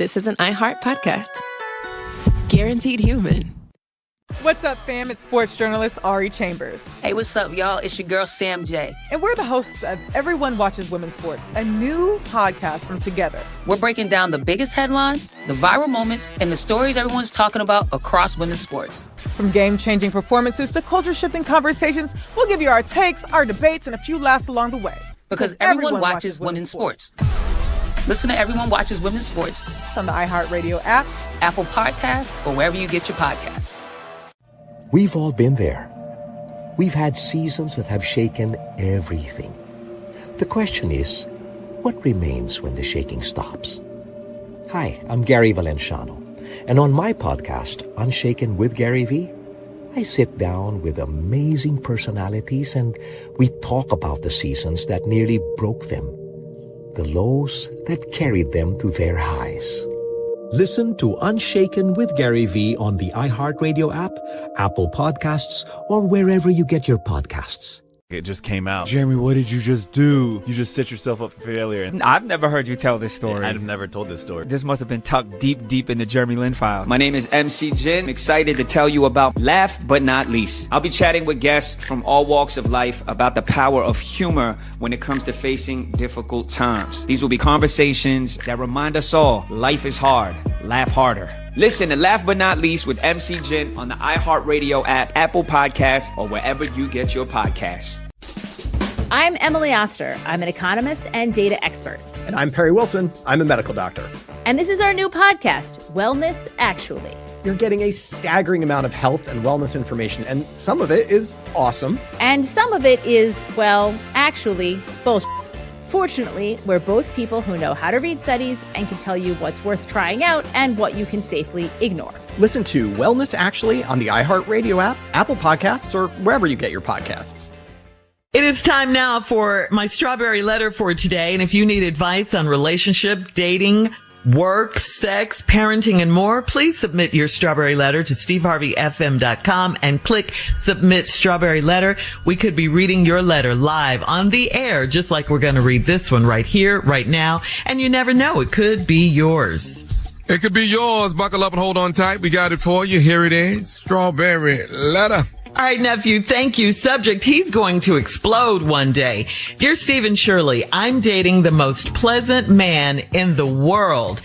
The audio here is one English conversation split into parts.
this is an iHeart podcast. Guaranteed human. What's up, fam? It's sports journalist Ari Chambers. Hey, what's up, y'all? It's your girl, Sam J. And we're the hosts of Everyone Watches Women's Sports, a new podcast from Together. We're breaking down the biggest headlines, the viral moments, and the stories everyone's talking about across women's sports. From game-changing performances to culture-shifting conversations, we'll give you our takes, our debates, and a few laughs along the way. Because everyone watches women's sports. Listen to Everyone Watches Women's Sports on the iHeartRadio app, Apple Podcasts, or wherever you get your podcasts. We've all been there. We've had seasons that have shaken everything. The question is, what remains when the shaking stops? Hi, I'm Gary Valenciano, and on my podcast, Unshaken with Gary V, I sit down with amazing personalities and we talk about the seasons that nearly broke them, the lows that carried them to their highs. Listen to Unshaken with Gary V on the iHeartRadio app, Apple Podcasts, or wherever you get your podcasts. It just came out. Jeremy, what did you just do? You just set yourself up for failure. I've never heard you tell this story. I've never told this story. This must have been tucked deep in the Jeremy Lin file. My name is MC Jin. I'm excited to tell you about Laugh But Not Least. I'll be chatting with guests from all walks of life about the power of humor when it comes to facing difficult times. These will be conversations that remind us all life is hard. Laugh harder. Listen to Laugh But Not Least with MC Jin on the iHeartRadio app, Apple Podcasts, or wherever you get your podcasts. I'm Emily Oster. I'm an economist and data expert. And I'm Perry Wilson. I'm a medical doctor. And this is our new podcast, Wellness Actually. You're getting a staggering amount of health and wellness information, and some of it is awesome. And some of it is, well, actually, bullshit. Fortunately, we're both people who know how to read studies and can tell you what's worth trying out and what you can safely ignore. Listen to Wellness Actually on the iHeartRadio app, Apple Podcasts, or wherever you get your podcasts. It is time now for my strawberry letter for today. And if you need advice on relationship, dating, work, sex, parenting, and more, please submit your strawberry letter to steveharveyfm.com and click Submit Strawberry Letter. We could be reading your letter live on the air, just like we're going to read this one right here, right now. And you never know, it could be yours. It could be yours. Buckle up and hold on tight. We got it for you. Here it is. Strawberry Letter. All right, nephew, thank you. Subject, he's going to explode one day. Dear Stephen Shirley, I'm dating the most pleasant man in the world,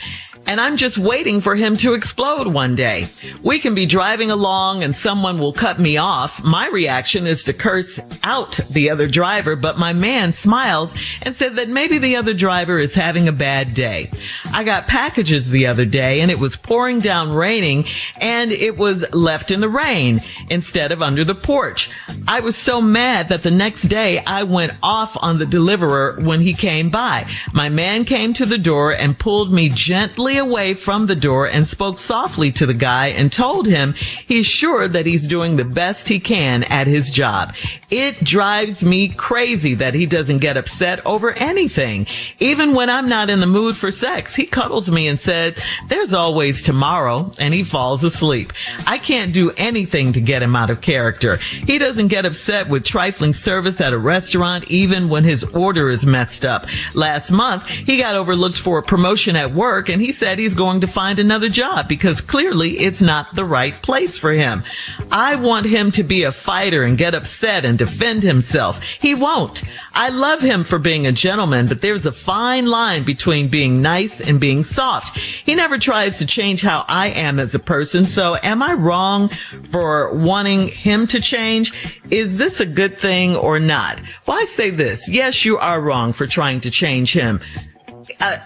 and I'm just waiting for him to explode one day. We can be driving along and someone will cut me off. My reaction is to curse out the other driver, but my man smiles and said that maybe the other driver is having a bad day. I got packages the other day and it was pouring down raining and it was left in the rain instead of under the porch. I was so mad that the next day I went off on the deliverer when he came by. My man came to the door and pulled me gently away from the door and spoke softly to the guy and told him he's sure that he's doing the best he can at his job. It drives me crazy that he doesn't get upset over anything. Even when I'm not in the mood for sex, he cuddles me and said, "There's always tomorrow," and he falls asleep. I can't do anything to get him out of character. He doesn't get upset with trifling service at a restaurant, even when his order is messed up. Last month, he got overlooked for a promotion at work, and he said he's going to find another job because clearly it's not the right place for him. I want him to be a fighter and get upset and defend himself. He won't. I love him for being a gentleman, but there's a fine line between being nice and being soft. He never tries to change how I am as a person, so am I wrong for wanting him to change? Is this a good thing or not? Well, I say this. Yes, you are wrong for trying to change him.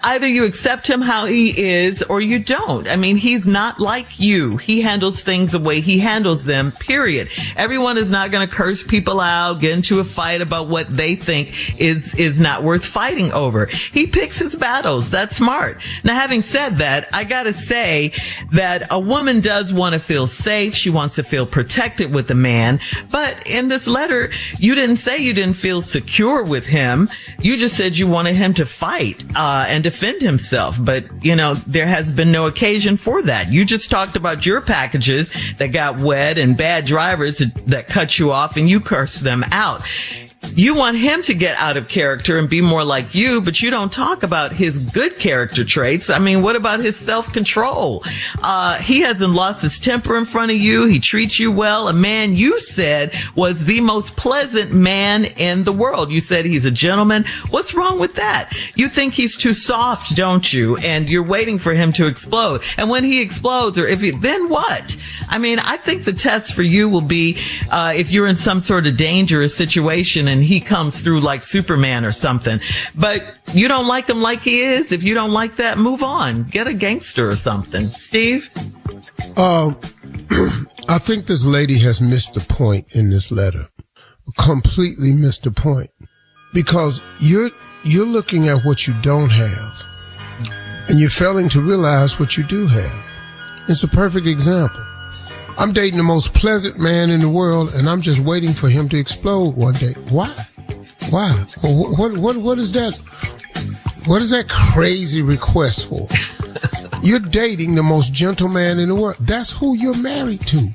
Either you accept him how he is or you don't. I mean, he's not like you. He handles things the way he handles them, period. Everyone is not going to curse people out, get into a fight about what they think is not worth fighting over. He picks his battles. That's smart. Now, having said that, I got to say that a woman does want to feel safe. She wants to feel protected with a man. But in this letter, you didn't say you didn't feel secure with him. You just said you wanted him to fight and defend himself. But, you know, there has been no occasion for that. You just talked about your packages that got wet and bad drivers that cut you off and you cursed them out. You want him to get out of character and be more like you, but you don't talk about his good character traits. I mean, what about his self-control? He hasn't lost his temper in front of you. He treats you well. A man you said was the most pleasant man in the world. You said he's a gentleman. What's wrong with that? You think he's too soft, don't you? And you're waiting for him to explode. And when he explodes, or if he, then what? I mean, I think the test for you will be if you're in some sort of dangerous situation and he comes through like Superman or something. But you don't like him like he is. If you don't like that, move on. Get a gangster or something. Steve? I think this lady has missed the point in this letter. Completely missed the point. Because you're looking at what you don't have. And you're failing to realize what you do have. It's a perfect example. I'm dating the most pleasant man in the world, and I'm just waiting for him to explode one day. Why? What is that? What is that crazy request for? You're dating the most gentle man in the world. That's who you're married to.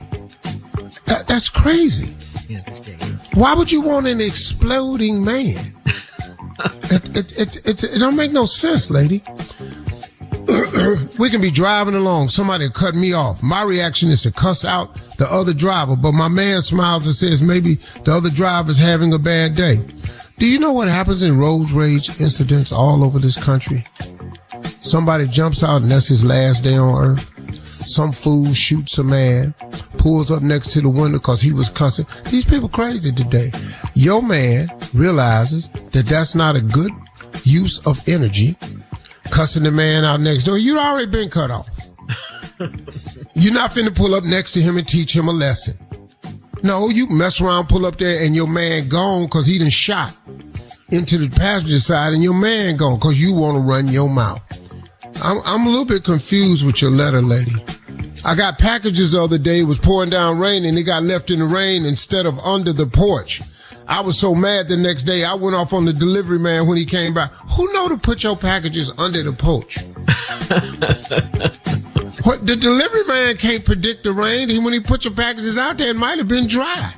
That's crazy. Why would you want an exploding man? It don't make no sense, lady. We can be driving along. Somebody cut me off. My reaction is to cuss out the other driver, but my man smiles and says maybe the other driver's having a bad day. Do you know what happens in road rage incidents all over this country? Somebody jumps out and that's his last day on earth. Some fool shoots a man, pulls up next to the window because he was cussing. These people crazy today. Your man realizes that that's not a good use of energy. Cussing the man out next door. You'd already been cut off. You're not finna pull up next to him and teach him a lesson. No, you mess around, pull up there, and your man gone because he done shot into the passenger side, and your man gone because you want to run your mouth. I'm a little bit confused with your letter, lady. I got packages the other day. It was pouring down rain, and they got left in the rain instead of under the porch. I was so mad the next day, I went off on the delivery man when he came by. Who know to put your packages under the porch? What, the delivery man can't predict the rain. When he put your packages out there, it might have been dry.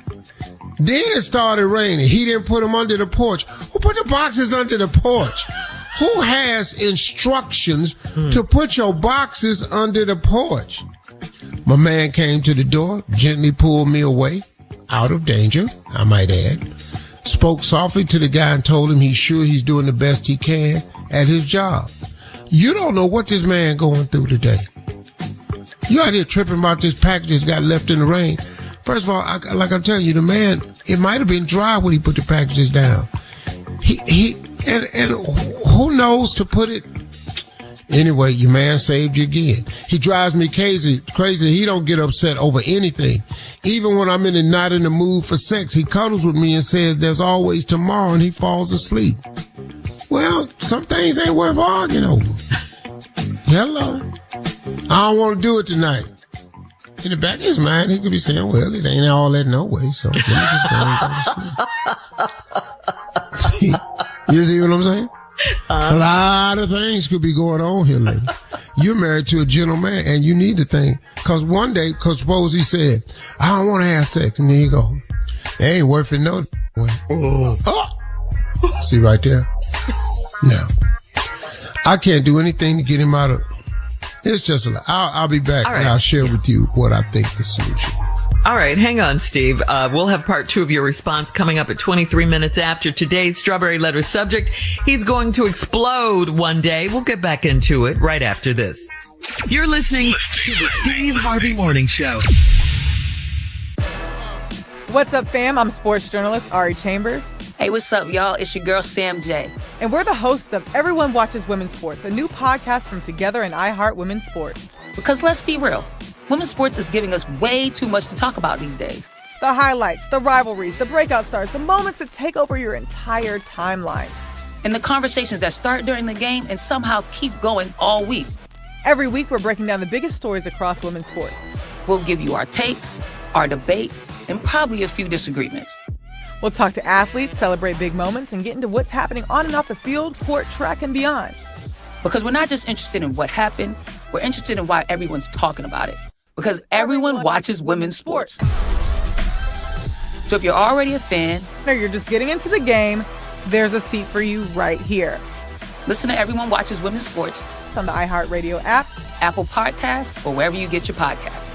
Then it started raining. He didn't put them under the porch. Who put the boxes under the porch? Who has instructions to put your boxes under the porch? My man came to the door, gently pulled me away. Out of danger, I might add. Spoke softly to the guy and told him he's sure he's doing the best he can at his job. You don't know what this man going through today. You out here tripping about this package got left in the rain. First of all, like I'm telling you, the man, it might have been dry when he put the packages down. And who knows to put it. Anyway, your man saved you again. He drives me crazy. He don't get upset over anything. Even when I'm not in the mood for sex, he cuddles with me and says there's always tomorrow, and he falls asleep. Well, some things ain't worth arguing over. Hello. I don't want to do it tonight. In the back of his mind, he could be saying, well, it ain't all that no way, so let me just go and go to sleep. You see what I'm saying? A lot of things could be going on here, lady. You're married to a gentleman, and you need to think. Because one day, suppose he said, I don't want to have sex, and there you go. It ain't worth it no way. Oh! See right there? Now, I can't do anything to get him out of. It's just a lot. I'll be back, and I'll share with you what I think the solution is. All right, hang on, Steve. We'll have part 2 of your response coming up at 23 minutes after today's Strawberry Letter subject. He's going to explode one day. We'll get back into it right after this. You're listening to the Steve Harvey Morning Show. What's up, fam? I'm sports journalist Ari Chambers. Hey, what's up, y'all? It's your girl, Sam J. And we're the hosts of Everyone Watches Women's Sports, a new podcast from Together and iHeart Women's Sports. Because let's be real. Women's sports is giving us way too much to talk about these days. The highlights, the rivalries, the breakout stars, the moments that take over your entire timeline. And the conversations that start during the game and somehow keep going all week. Every week, we're breaking down the biggest stories across women's sports. We'll give you our takes, our debates, and probably a few disagreements. We'll talk to athletes, celebrate big moments, and get into what's happening on and off the field, court, track, and beyond. Because we're not just interested in what happened, we're interested in why everyone's talking about it. Because everyone watches women's sports. So if you're already a fan, or you're just getting into the game, there's a seat for you right here. listen to Everyone Watches Women's Sports on the iHeartRadio app, Apple Podcasts, or wherever you get your podcasts.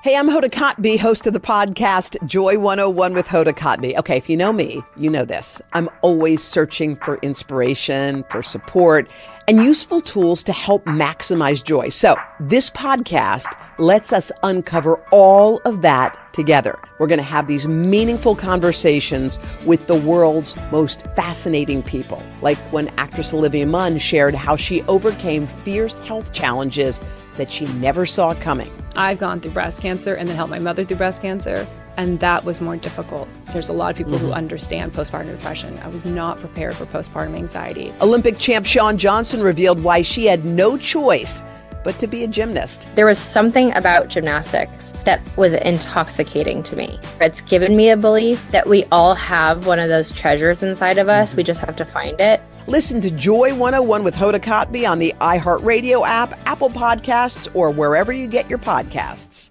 Hey, I'm Hoda Kotb, host of the podcast Joy 101 with Hoda Kotb. Okay, if you know me, you know this. I'm always searching for inspiration, for support, and useful tools to help maximize joy. So this podcast lets us uncover all of that together. We're going to have these meaningful conversations with the world's most fascinating people, like when actress Olivia Munn shared how she overcame fierce health challenges that she never saw coming. I've gone through breast cancer and then helped my mother through breast cancer, and that was more difficult. There's a lot of people who understand postpartum depression. I was not prepared for postpartum anxiety. Olympic champ Shawn Johnson revealed why she had no choice but to be a gymnast. There was something about gymnastics that was intoxicating to me. It's given me a belief that we all have one of those treasures inside of us. We just have to find it. Listen to Joy 101 with Hoda Kotb on the iHeartRadio app, Apple Podcasts, or wherever you get your podcasts.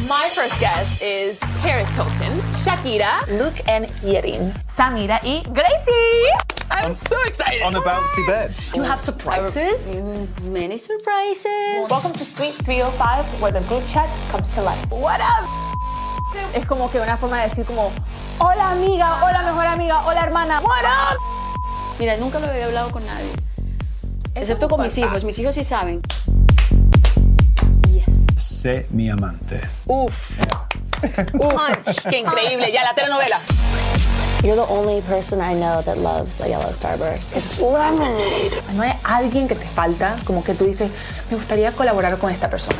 My first guest is Paris Hilton, Shakira, Luke and Yerin, Samira y Gracie. I'm so excited. On the bouncy bed. You have surprises? Many surprises. Welcome to Suite 305, where the group chat comes to life. What up? Es como que una forma de decir como, hola amiga, hola mejor amiga, hola hermana, what up? Mira, nunca lo había hablado con nadie. Excepto con mis hijos. Mis hijos sí saben. Sé mi amante. Uf. Punch. Qué increíble. Ya, la telenovela. You're the only person I know that loves the yellow starburst. It's lemonade. No hay alguien que te falta, como que tú dices, me gustaría colaborar con esta persona.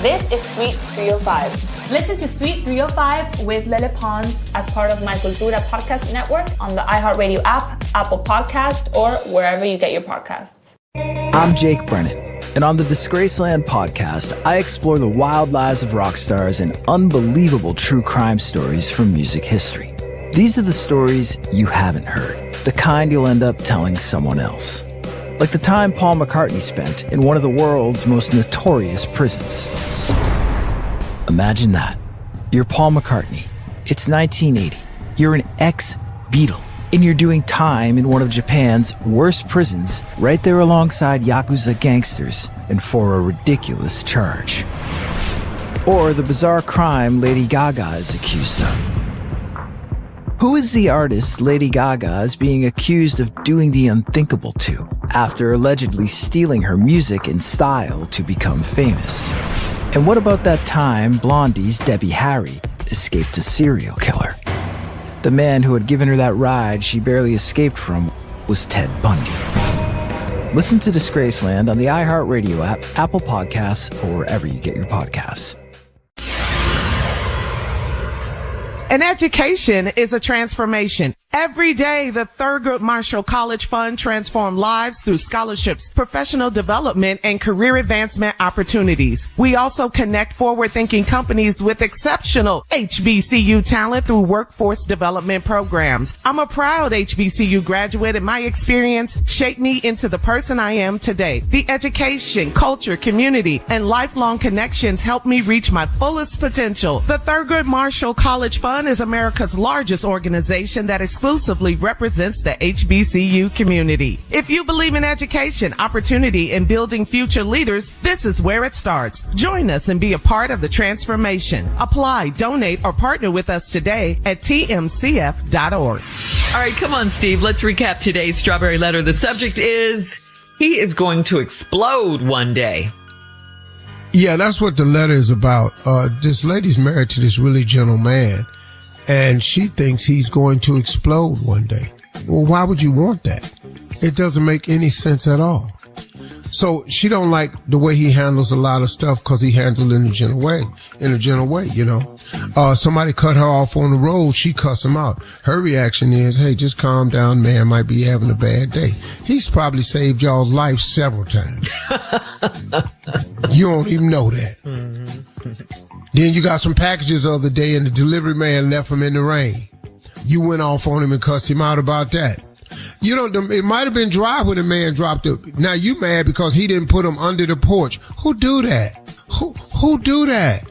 This is Suite 305. Listen to Suite 305 with Lele Pons as part of My Cultura podcast network on the iHeartRadio app, Apple Podcast, or wherever you get your podcasts. I'm Jake Brennan, and on the Disgraceland podcast, I explore the wild lives of rock stars and unbelievable true crime stories from music history. These are the stories you haven't heard, the kind you'll end up telling someone else. Like the time Paul McCartney spent in one of the world's most notorious prisons. Imagine that. You're Paul McCartney. It's 1980. You're an ex-Beatle. And you're doing time in one of Japan's worst prisons, right there alongside Yakuza gangsters, and for a ridiculous charge. Or the bizarre crime Lady Gaga is accused of. Who is the artist Lady Gaga is being accused of doing the unthinkable to, after allegedly stealing her music and style to become famous? And what about that time Blondie's Debbie Harry escaped a serial killer? The man who had given her that ride she barely escaped from was Ted Bundy. Listen to Disgraceland on the iHeartRadio app, Apple Podcasts, or wherever you get your podcasts. An education is a transformation. Every day, the Thurgood Marshall College Fund transforms lives through scholarships, professional development, and career advancement opportunities. We also connect forward-thinking companies with exceptional HBCU talent through workforce development programs. I'm a proud HBCU graduate, and my experience shaped me into the person I am today. The education, culture, community, and lifelong connections helped me reach my fullest potential. The Thurgood Marshall College Fund is America's largest organization that exclusively represents the HBCU community. If you believe in education, opportunity, and building future leaders, this is where it starts. Join us and be a part of the transformation. Apply, donate, or partner with us today at tmcf.org. All right, come on, Steve. Let's recap today's Strawberry Letter. The subject is, he is going to explode one day. Yeah, that's what the letter is about. This lady's married to this really gentle man, and she thinks he's going to explode one day. Well, why would you want that? It doesn't make any sense at all. So she don't like the way he handles a lot of stuff because he handles it in a gentle way, you know. Somebody cut her off on the road, she cuss him out. Her reaction is, hey, just calm down, man might be having a bad day. He's probably saved y'all's life several times. You don't even know that. Then you got some packages the other day and the delivery man left him in the rain. You went off on him and cussed him out about that. You know, it might have been dry when the man dropped it. Now you mad because he didn't put them under the porch. Who do that? Who do that?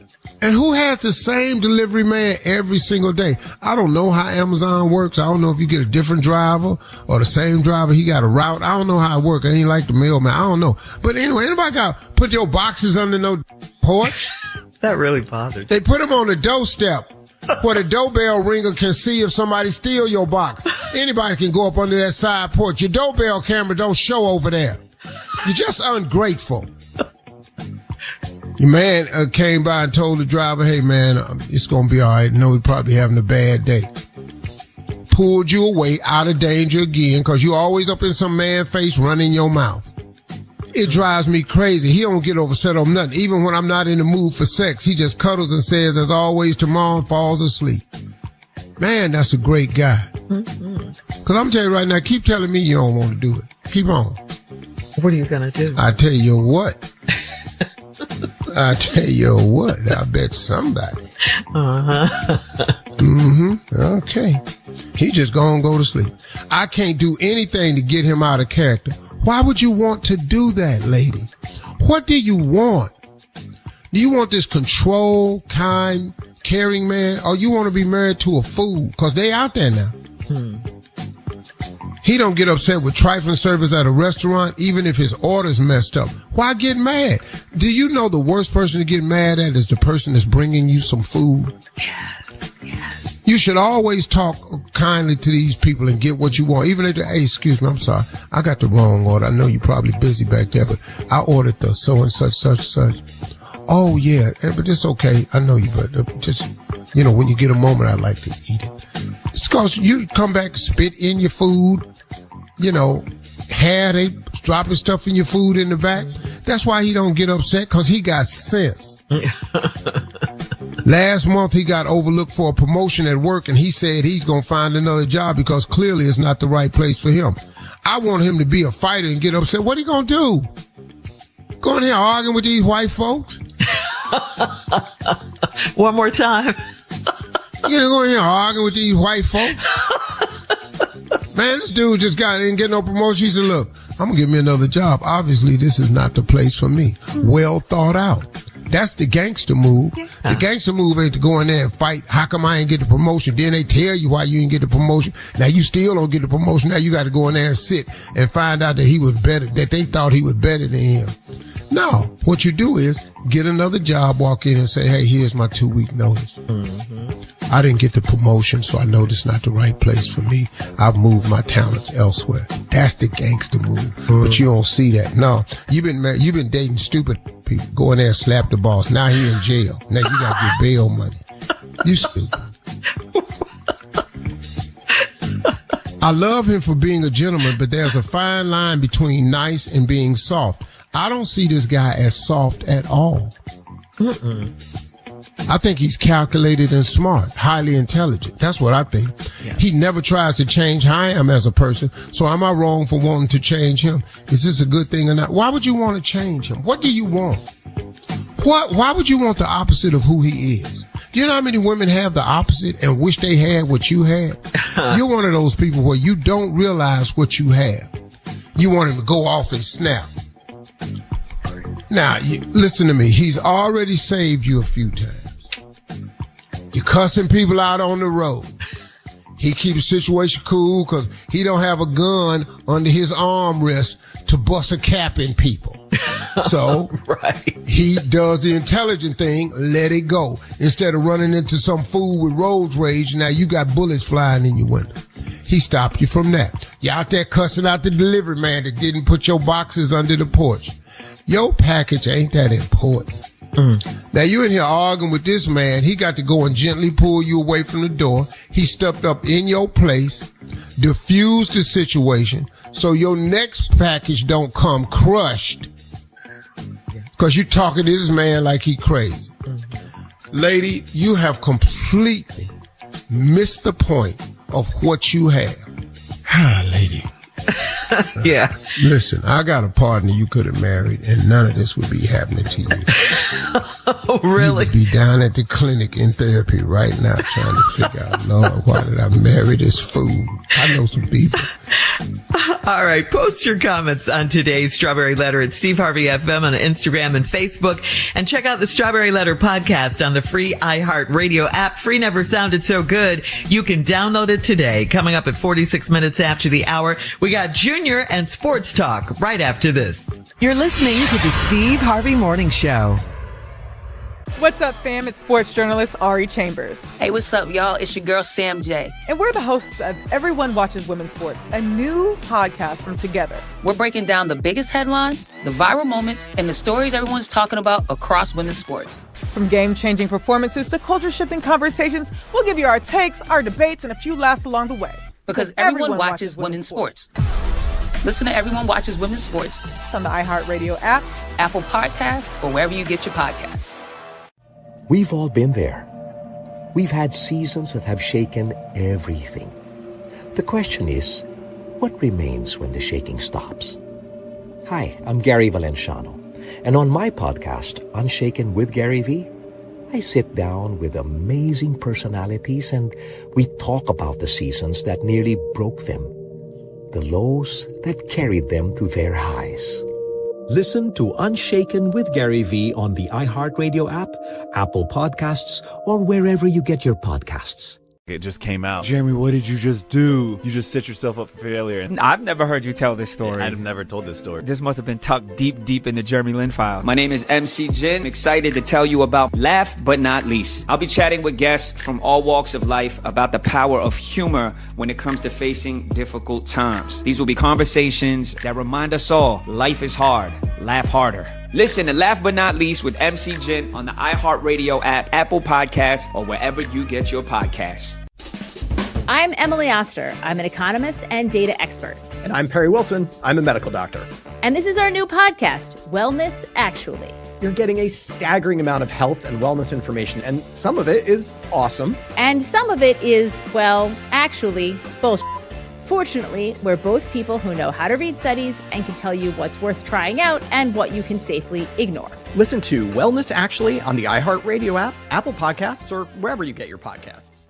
And who has the same delivery man every single day? I don't know how Amazon works. I don't know if you get a different driver or the same driver. He got a route. I don't know how it works. I ain't like the mailman. I don't know. But anyway, anybody got put your boxes under no porch? That really bothered. They put them on the doorstep where the doorbell ringer can see if somebody steal your box. Anybody can go up under that side porch. Your doorbell camera don't show over there. You're just ungrateful. Your man came by and told the driver, hey, man, it's going to be all right. No, he's probably having a bad day. Pulled you away out of danger again because you always up in some man face running your mouth. It drives me crazy. He don't get upset on nothing. Even when I'm not in the mood for sex, he just cuddles and says, as always, tomorrow, and falls asleep. Man, that's a great guy. Because I'm telling you right now, keep telling me you don't want to do it. Keep on. What are you going to do? I tell you what. I tell you what, I bet somebody. Okay. He just gonna go to sleep. I can't do anything to get him out of character. Why would you want to do that, lady? What do you want? Do you want this control, kind, caring man, or you want to be married to a fool? Because they out there now. He don't get upset with trifling service at a restaurant, even if his order's messed up. Why get mad? Do you know the worst person to get mad at is the person that's bringing you some food? Yes. You should always talk kindly to these people and get what you want. Even if they, hey, excuse me, I'm sorry. I got the wrong order. I know you're probably busy back there, but I ordered the so and such, such, such. Oh, yeah, but it's okay. I know you, but just, you know, when you get a moment, I like to eat it. It's because you come back, spit in your food, you know, they dropping stuff in your food in the back. That's why he don't get upset, because he got sense. Last month, he got overlooked for a promotion at work, and he said he's going to find another job because clearly it's not the right place for him. I want him to be a fighter and get upset. What are you going to do? Go in here arguing with these white folks? One more time. You know, go in here arguing with these white folks? Man, this dude just didn't get no promotion. He said, look, I'm going to give me another job. Obviously, this is not the place for me. Well thought out. That's the gangster move. Yeah. The gangster move ain't to go in there and fight. How come I ain't get the promotion? Then they tell you why you didn't get the promotion. Now you still don't get the promotion. Now you got to go in there and sit and find out that he was better, that they thought he was better than him. No, what you do is get another job, walk in and say, hey, here's my 2-week notice. I didn't get the promotion, so I know this is not the right place for me. I've moved my talents elsewhere. That's the gangster move. But you don't see that. No, you've been dating stupid people. Go in there and slap the boss. Now he in jail. Now you got your bail money. You stupid. I love him for being a gentleman, but there's a fine line between nice and being soft. I don't see this guy as soft at all. I think he's calculated and smart, highly intelligent. That's what I think. Yeah. He never tries to change how I am as a person. So am I wrong for wanting to change him? Is this a good thing or not? Why would you want to change him? What do you want? Why would you want the opposite of who he is? Do you know how many women have the opposite and wish they had what you had? You're one of those people where you don't realize what you have. You want him to go off and snap. Now, listen to me. He's already saved you a few times. You're cussing people out on the road. He keeps the situation cool because he don't have a gun under his armrest to bust a cap in people. So he does the intelligent thing, let it go. Instead of running into some fool with road rage, now you got bullets flying in your window. He stopped you from that. You're out there cussing out the delivery man that didn't put your boxes under the porch. Your package ain't that important. Now you in here arguing with this man. He got to go and gently pull you away from the door. He stepped up in your place, diffused the situation, so your next package don't come crushed. Because you talking to this man like he crazy. Lady, you have completely missed the point of what you have. Lady. Yeah. Listen, I got a partner you could have married, and none of this would be happening to you. Oh, really? You would be down at the clinic in therapy right now trying to figure out, Lord, why did I marry this fool? I know some people. All right. Post your comments on today's Strawberry Letter at Steve Harvey FM on Instagram and Facebook. And check out the Strawberry Letter podcast on the free iHeartRadio app. Free never sounded so good. You can download it today. Coming up at 46 minutes after the hour, we got Junior and Sports Talk right after this. You're listening to the Steve Harvey Morning Show. What's up, fam? It's sports journalist Ari Chambers. Hey, what's up, y'all? It's your girl, Sam J. And we're the hosts of Everyone Watches Women's Sports, a new podcast from Together. We're breaking down the biggest headlines, the viral moments, and the stories everyone's talking about across women's sports. From game-changing performances to culture-shifting conversations, we'll give you our takes, our debates, and a few laughs along the way. Because everyone watches women's sports. Listen to Everyone Watches Women's Sports on the iHeartRadio app, Apple Podcasts, or wherever you get your podcasts. We've all been there. We've had seasons that have shaken everything. The question is, what remains when the shaking stops? Hi, I'm Gary Valenciano, and on my podcast, Unshaken with Gary V, I sit down with amazing personalities and we talk about the seasons that nearly broke them, the lows that carried them to their highs. Listen to Unshaken with Gary V on the iHeartRadio app, Apple Podcasts, or wherever you get your podcasts. It just came out. Jeremy, what did you just do? You just set yourself up for failure. I've never heard you tell this story. I've never told this story. This must have been tucked deep in the Jeremy Lin file. My name is MC Jin. I'm excited to tell you about Laugh But Not Least. I'll be chatting with guests from all walks of life about the power of humor when it comes to facing difficult times. These will be conversations that remind us all life is hard. Laugh harder. Listen to Laugh But Not Least with MC Jin on the iHeartRadio app, Apple Podcasts, or wherever you get your podcasts. I'm Emily Oster. I'm an economist and data expert. And I'm Perry Wilson. I'm a medical doctor. And this is our new podcast, Wellness Actually. You're getting a staggering amount of health and wellness information, and some of it is awesome. And some of it is, well, actually, bullshit. Fortunately, we're both people who know how to read studies and can tell you what's worth trying out and what you can safely ignore. Listen to Wellness Actually on the iHeartRadio app, Apple Podcasts, or wherever you get your podcasts.